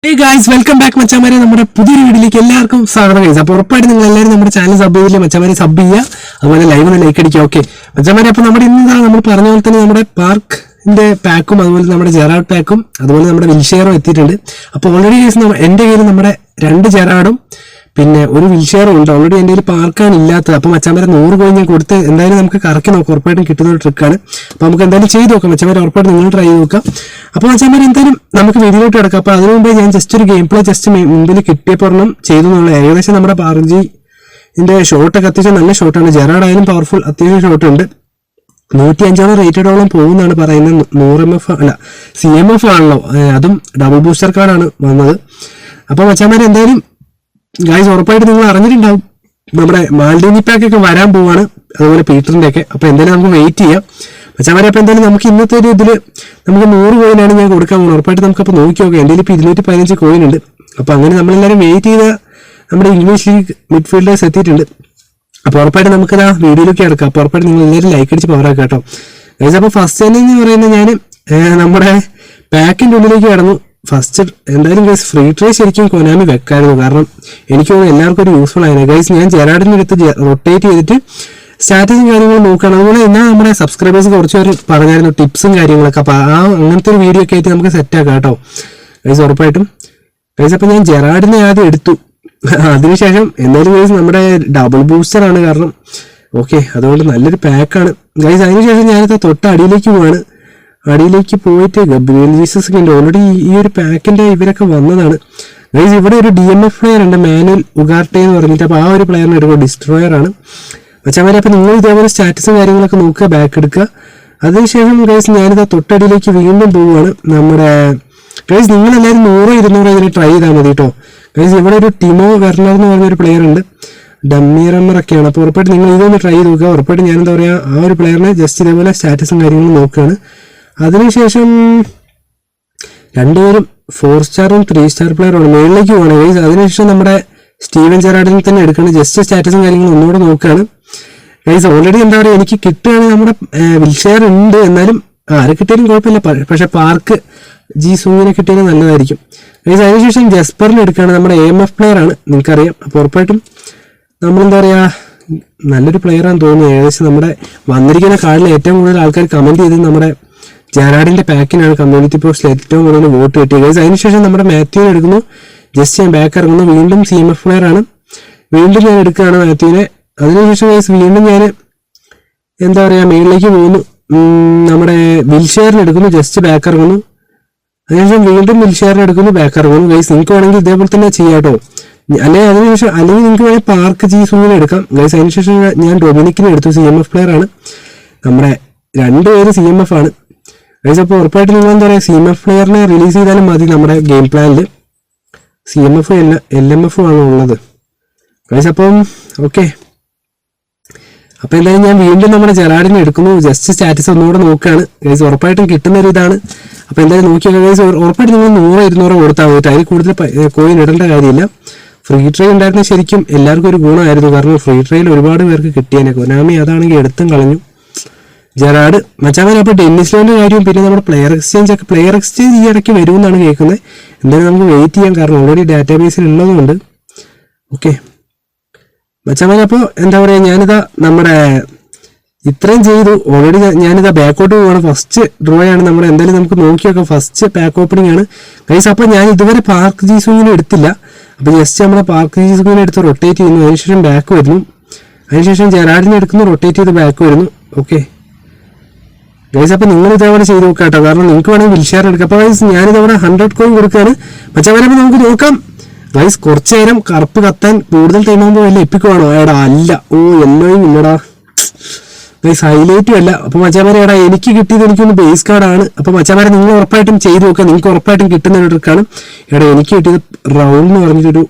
Hey guys, welcome back മച്ചാമാരെ. നമ്മുടെ പുതിയൊരു വീഡിയോയിലേക്ക് എല്ലാവർക്കും സ്വാഗതം ഗൈസ്. അപ്പോൾ ഉറപ്പായിട്ട് നിങ്ങൾ എല്ലാവരും നമ്മുടെ ചാനൽ സബ് ചെയ്തില്ലേ മച്ചാമാരെ, സബ് ചെയ്യുക, അതുപോലെ ലൈവ് ഒന്ന് ലൈക്ക് അടിക്കുക. ഓക്കെ മച്ചാമാരെ, അപ്പോൾ നമ്മുടെ ഇന്ന് നമ്മൾ പറഞ്ഞ പോലെ തന്നെ നമ്മുടെ പാർക്കിന്റെ പാക്കും അതുപോലെ നമ്മുടെ ജെറാഡ് പാക്കും അതുപോലെ നമ്മുടെ വിൽഷെയറും എത്തിയിട്ടുണ്ട്. അപ്പോൾ ഓൾറെഡി ഗൈസ് എൻ്റെ കയ്യിൽ നമ്മുടെ 2 ജെറാഡും പിന്നെ ഒരു വിൽഷെയറും ഉണ്ട്. ഓൾറെഡി എൻ്റെ കയ്യിൽ പാർക്കാണ് ഇല്ലാത്തത്. അപ്പോൾ മച്ചാമാരെ 100 കോയിൻ ഞാൻ കൊടുത്ത് എന്തായാലും നമുക്ക് കറക്കി നോക്കാം. ഉറപ്പായിട്ടും കിട്ടുന്ന ഒരു ട്രിക്കാണ്. അപ്പോൾ നമുക്ക് എന്തായാലും ചെയ്ത് നോക്കാം മച്ചാമാരെ, ഉറപ്പായിട്ട് നിങ്ങൾ ട്രൈ ചെയ്ത് നോക്കാം. അപ്പോൾ മച്ചാമാരെ എന്തായാലും നമുക്ക് വീഡിയോയിലോട്ട് കിടക്കാം. അപ്പോൾ അതിനു മുമ്പേ ഞാൻ ജസ്റ്റ് ഒരു ഗെയിം പ്ലേ മുമ്പിൽ കിട്ടിയപ്പോൾ ചെയ്തു എന്നുള്ള ഏകദേശം നമ്മുടെ പാർജിന്റെ ഷോട്ടൊക്കെ അത്യാവശ്യം നല്ല ഷോട്ടാണ്. ജെറാഡ് ആയാലും പവർഫുൾ അത്യാവശ്യം ഷോട്ട് ഉണ്ട്. 105 റേറ്റഡോളം പോകുന്നതാണ് പറയുന്നത്. 100 MF അല്ല CMF ആണല്ലോ, അതും ഡബിൾ ബൂസ്റ്റർ കാർഡാണ് വന്നത്. അപ്പോൾ മച്ചാമാരെ എന്തായാലും ഗൈസ് ഉറപ്പായിട്ട് നിങ്ങൾ അറിഞ്ഞിട്ടുണ്ടാവും നമ്മുടെ മാൽഡീനി പാക്ക് ഒക്കെ വരാൻ പോവാണ്, അതുപോലെ പീറ്ററിന്റെ ഒക്കെ. അപ്പോൾ എന്തായാലും നമുക്ക് വെയിറ്റ് ചെയ്യാം മച്ചാമാരെ. അപ്പോൾ എന്തായാലും നമുക്ക് ഇന്നത്തെ ഒരു ഇതിൽ നമുക്ക് 100 കോയിനാണ് ഞാൻ കൊടുക്കാൻ പോകുന്നത്. ഉറപ്പായിട്ട് നമുക്കപ്പോൾ നോക്കി നോക്കാം. എൻ്റെ ഇപ്പോൾ 215 കോയിൻ ഉണ്ട്. അപ്പോൾ അങ്ങനെ നമ്മളെല്ലാവരും വെയിറ്റ് ചെയ്ത നമ്മുടെ ഇംഗ്ലീഷ് ലീഗ് മിഡ്ഫീൽഡേഴ്സ് എത്തിയിട്ടുണ്ട്. അപ്പോൾ ഉറപ്പായിട്ട് നമുക്കത് ആ വീഡിയോയിലേക്ക് കിടക്കാം. അപ്പോൾ ഉറപ്പായിട്ട് നിങ്ങൾ എല്ലാവരും ലൈക്ക് അടിച്ച് പവറാക്കാം കേട്ടോ ഗൈസ്. അപ്പോൾ ഫസ്റ്റ് തന്നെ എന്ന് പറയുന്നത് ഞാൻ നമ്മുടെ പാക്കിൻ്റെ ഉള്ളിലേക്ക് കടന്നു. ഫസ്റ്റ് എന്തായാലും ഗൈസ് ഫ്രീ ട്രൈ ശരിക്കും കൊനാമി വെക്കായിരുന്നു, കാരണം എനിക്ക് തോന്നുന്നു എല്ലാവർക്കും ഒരു യൂസ്ഫുൾ ആയിരുന്നു ഗൈസ്. ഞാൻ ജെറാഡിൻ്റെ അടുത്ത് റൊട്ടേറ്റ് ചെയ്തിട്ട് സ്റ്റാറ്റസും കാര്യങ്ങളും നോക്കുകയാണ്. അതുപോലെ എന്നാൽ നമ്മുടെ സബ്സ്ക്രൈബേഴ്സ് കുറച്ച് പേര് പറഞ്ഞായിരുന്നു ടിപ്സും കാര്യങ്ങളൊക്കെ. അപ്പോൾ അങ്ങനത്തെ ഒരു വീഡിയോ ഒക്കെ ആയിട്ട് നമുക്ക് സെറ്റ് ആക്കാം കേട്ടോ ഗൈസ് ഉറപ്പായിട്ടും ഗൈസ്. അപ്പോൾ ഞാൻ ജെറാഡിനെ ആദ്യം എടുത്തു, അതിനുശേഷം എന്തായാലും ഗൈസ് നമ്മുടെ ഡബിൾ ബൂസ്റ്റർ ആണ് കാരണം. ഓക്കെ, അതുകൊണ്ട് നല്ലൊരു പാക്കാണ് ഗൈസ്. അതിനുശേഷം ഞാനത് തൊട്ട് അടിയിലേക്ക് പോവാണ്. അടിയിലേക്ക് പോയിട്ട് ഗബ്രിയേൽ ജീസസ് ഒക്കെ ഉണ്ട്. ഓൾറെഡി ഈ ഒരു പാക്കിന്റെ ഇവരൊക്കെ വന്നതാണ് ഗൈസ്. ഇവിടെ ഒരു DMF പ്ലെയർ ഉണ്ട്, മാനുവൽ ഉഗാർട്ടെ എന്ന് പറഞ്ഞിട്ട്. അപ്പോൾ ആ ഒരു പ്ലെയറിനെ എടുക്കുക, ഡിസ്ട്രോയർ ആണ് മച്ചാമാരെ. അപ്പോൾ നിങ്ങൾ ഇതേപോലെ സ്റ്റാറ്റസും കാര്യങ്ങളൊക്കെ നോക്കുക, ബാക്ക് എടുക്കുക. അതിനുശേഷം ഗൈസ് ഞാനിത് തൊട്ടടിയിലേക്ക് വീണ്ടും പോവുകയാണ്. നമ്മുടെ ഗൈസ് നിങ്ങളെല്ലാവരും 100-200 ഇതിന് ട്രൈ ചെയ്താൽ മതി കേട്ടോ ഗൈസ്. ഇവിടെ ഒരു ടിമോ വെർണർ എന്ന് പറഞ്ഞൊരു പ്ലെയർ ഉണ്ട്, ഡമ്മി റമ്മറൊക്കെയാണ്. അപ്പോൾ ഉറപ്പായിട്ട് നിങ്ങൾ ഇതൊന്ന് ട്രൈ ചെയ്ത് നോക്കുക. ഉറപ്പായിട്ട് ഞാൻ എന്താ പറയുക, ആ ഒരു പ്ലെയറിനെ ജസ്റ്റ് ഇതേപോലെ സ്റ്റാറ്റസും കാര്യങ്ങളും നോക്കുകയാണ്. അതിനുശേഷം രണ്ടുപേരും 4 സ്റ്റാറും 3 സ്റ്റാർ പ്ലെയറുമാണ്, മുകളിലേക്ക് പോകണം ഗൈസ്. അതിനുശേഷം നമ്മുടെ സ്റ്റീവൻ ജെറാഡിനെ തന്നെ എടുക്കണം. ജസ്റ്റ് സ്റ്റാറ്റസും കാര്യങ്ങളും ഒന്നുകൂടെ നോക്കുകയാണ് ഗൈസ്. ഓൾറെഡി എന്താ പറയുക, എനിക്ക് കിട്ടുകയാണെങ്കിൽ നമ്മുടെ വിൽഷെയർ ഉണ്ട്, എന്നാലും ആരെ കിട്ടിയാലും കുഴപ്പമില്ല. പക്ഷെ പാർക്ക് ജി സൂങ്ങിനെ കിട്ടിയാലും നല്ലതായിരിക്കും ഗൈസ്. അതിനുശേഷം ജസ്പറിനെ എടുക്കുകയാണ്, നമ്മുടെ AMF പ്ലെയർ ആണ്, നിങ്ങൾക്കറിയാം. അപ്പോൾ ഉറപ്പായിട്ടും നമ്മളെന്താ പറയുക, നല്ലൊരു പ്ലെയറാണെന്ന് തോന്നുന്നു. ഏകദേശം നമ്മുടെ വന്നിരിക്കുന്ന കാർഡിൽ ഏറ്റവും കൂടുതൽ ആൾക്കാർ കമൻറ്റ് ചെയ്തത് നമ്മുടെ ജെറാഡിന്റെ പാക്കിനാണ്. കമ്മ്യൂണിറ്റി പോസ്റ്റിൽ ഏറ്റവും കൂടുതൽ വോട്ട് കിട്ടിയത് ഗൈസ്. അതിനുശേഷം നമ്മുടെ മാത്യുവിനെ എടുക്കുന്നു, ജസ്റ്റ് ഞാൻ ബാക്ക് ഇറങ്ങുന്നു. വീണ്ടും CMF പ്ലെയർ ആണ്, വീണ്ടും ഞാൻ എടുക്കുകയാണ് മാത്യുവിനെ. അതിനുശേഷം ഗൈസ് വീണ്ടും ഞാൻ എന്താ പറയുക, മേളിലേക്ക് പോകുന്നു. നമ്മുടെ വിൽഷെയറിന് എടുക്കുന്നു, ജസ്റ്റ് ബാക്ക് ഇറങ്ങുന്നു. അതിനുശേഷം വീണ്ടും വിൽഷെയറിന് എടുക്കുന്നു, ബാക്ക് ഇറങ്ങുന്നു ഗൈസ്. നിങ്ങൾക്ക് വേണമെങ്കിൽ ഇതേപോലെ തന്നെ ചെയ്യാം കേട്ടോ, അല്ലെങ്കിൽ നിങ്ങൾക്ക് വേണമെങ്കിൽ പാർക്ക് ജി സൂങ്ങിനെ എടുക്കാം ഗൈസ്. അതിനുശേഷം ഞാൻ ഡൊമിനിക്കിനെ എടുത്തു, CMF പ്ലെയർ ആണ്. നമ്മുടെ 2 പേര് CMF ആണ് ഗൈസ്. അപ്പോൾ ഉറപ്പായിട്ട് നിങ്ങൾ എന്താ പറയുക, CMF പ്ലെയറിനെ റിലീസ് ചെയ്താലും മതി. നമ്മുടെ ഗെയിം പ്ലാനിൽ CMF LMF ആണ് ഉള്ളത് ഗൈസ്. അപ്പം ഓക്കെ, അപ്പോൾ എന്തായാലും ഞാൻ വീണ്ടും നമ്മുടെ ജെറാഡിനെ എടുക്കുന്നു, ജസ്റ്റ് സ്റ്റാറ്റസ് ഒന്നുകൂടെ നോക്കുകയാണ് ഗൈസ്. ഉറപ്പായിട്ടും കിട്ടുന്ന ഒരു ഇതാണ്. അപ്പോൾ എന്തായാലും നോക്കിയാൽ ഗൈസ് ഉറപ്പായിട്ട് നിങ്ങൾ 100-200 കൊടുത്താൽ മതി. അതിൽ കൂടുതൽ കോയിൻ ഇടേണ്ട കാര്യമില്ല. ഫ്രീ ട്രൈ ഉണ്ടായിരുന്ന ശരിക്കും എല്ലാവർക്കും ഒരു ഗുണമായിരുന്നു, കാരണം ഫ്രീ ട്രൈയിൽ ഒരുപാട് പേർക്ക് കിട്ടിയേനെ. കൊനാമി അതാണെങ്കിൽ എടുത്തും കളഞ്ഞു ജെറാഡ് മച്ചാമാരെ. അപ്പോൾ ഡെന്നിസ് ലോന്റെ കാര്യവും പിന്നെ നമ്മുടെ പ്ലെയർ എക്സ്ചേഞ്ച് ഈ ഇടയ്ക്ക് വരുമെന്നാണ് കേൾക്കുന്നത്. എന്തായാലും നമുക്ക് വെയിറ്റ് ചെയ്യാം, കാരണം ഓൾറെഡി ഡാറ്റാബേസിൽ ഉള്ളതുകൊണ്ട്. ഓക്കെ മച്ചാമാരെ, അപ്പോൾ എന്താ പറയുക, ഞാനിതാ നമ്മുടെ ഇത്രയും ചെയ്തു ഓൾറെഡി. ഞാനിതാ ബാക്കോട്ട് പോവാണ്. ഫസ്റ്റ് ഡ്രോ ആണ് നമ്മുടെ. എന്തായാലും നമുക്ക് നോക്കി നോക്കാം. ഫസ്റ്റ് പാക്ക് ഓപ്പണിംഗ് ആണ് ഗൈസ്. അപ്പോൾ ഞാൻ ഇതുവരെ പാർക്ക് ജി സൂങ്ങിനെ എടുത്തില്ല. അപ്പോൾ ജസ്റ്റ് നമ്മുടെ പാർക്ക് ജി സൂങ്ങിനെ എടുത്ത് റൊട്ടേറ്റ് ചെയ്യുന്നു, അതിനുശേഷം ബാക്ക് വരുന്നു. അതിനുശേഷം ജെറാഡിനെ എടുക്കുന്നു, റൊട്ടേറ്റ് ചെയ്ത് ബാക്ക് വരുന്നു. ഓക്കെ ഗൈസ്, അപ്പോൾ നിങ്ങൾ ഇതേപോലെ ചെയ്ത് നോക്കാം കേട്ടോ, കാരണം നിങ്ങൾക്ക് വേണമെങ്കിൽ വിൽഷെയർ എടുക്കാം. അപ്പോൾ ഗൈസ് ഞാനിതവിടെ 100 കോയിൻ കൊടുക്കുകയാണ് മച്ചാമാരെ. അപ്പോൾ നമുക്ക് നോക്കാം ഗൈസ്. കുറച്ച് നേരം കറുപ്പ് കത്താൻ കൂടുതൽ ടൈം ആകുമ്പോൾ വല്ല എപ്പിക്കുവാണോ? എടാ അല്ല, എല്ലോയും ഇല്ലടാ ഗൈസ്, ഹൈലൈറ്റും അല്ല. അപ്പോൾ മച്ചാമാരെ എടാ എനിക്ക് കിട്ടിയത് എനിക്കൊന്ന് ബേസ് കാർഡാണ്. അപ്പോൾ മച്ചാമാരെ നിങ്ങൾ ഉറപ്പായിട്ടും ചെയ്ത് നോക്കുക, നിങ്ങൾക്ക് ഉറപ്പായിട്ടും കിട്ടുന്ന ഒരു ട്രിക്കാണ്. എടാ എനിക്ക് കിട്ടിയത് റൗൾ എന്ന് പറഞ്ഞിട്ടൊരു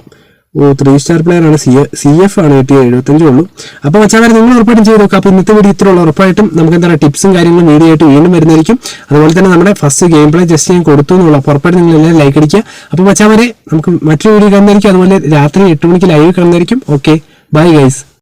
3 സ്റ്റാർ പ്ലെയർ ആണ്, CF ആണ് കിട്ടിയത്, 75 ഉള്ളൂ. അപ്പോൾ മച്ചാമാരെ നിങ്ങൾ ഉറപ്പായിട്ടും ചെയ്ത് നോക്കുക. അപ്പോൾ ഇന്നത്തെ വീഡിയോ ഇത്രയുള്ള. ഉറപ്പായിട്ടും നമുക്ക് എന്താ ടിപ്സും കാര്യങ്ങളും വീഡിയോ ആയിട്ട് വീണ്ടും വരുന്നതായിരിക്കും. അതുപോലെ തന്നെ നമ്മുടെ ഫസ്റ്റ് ഗെയിം പ്ലേ ജസ്റ്റ് ഞാൻ കൊടുത്തു എന്നുള്ളൂ. അപ്പോൾ ഉറപ്പായിട്ടും നിങ്ങൾ എല്ലാവരും ലൈക്ക് അടിക്കുക. അപ്പോൾ മച്ചാമാരെ നമുക്ക് മറ്റൊരു വീഡിയോ കാണുന്നതായിരിക്കും. അതുപോലെ രാത്രി 8 മണിക്ക് ലൈവ് കാണുന്നതായിരിക്കും. Okay bye guys.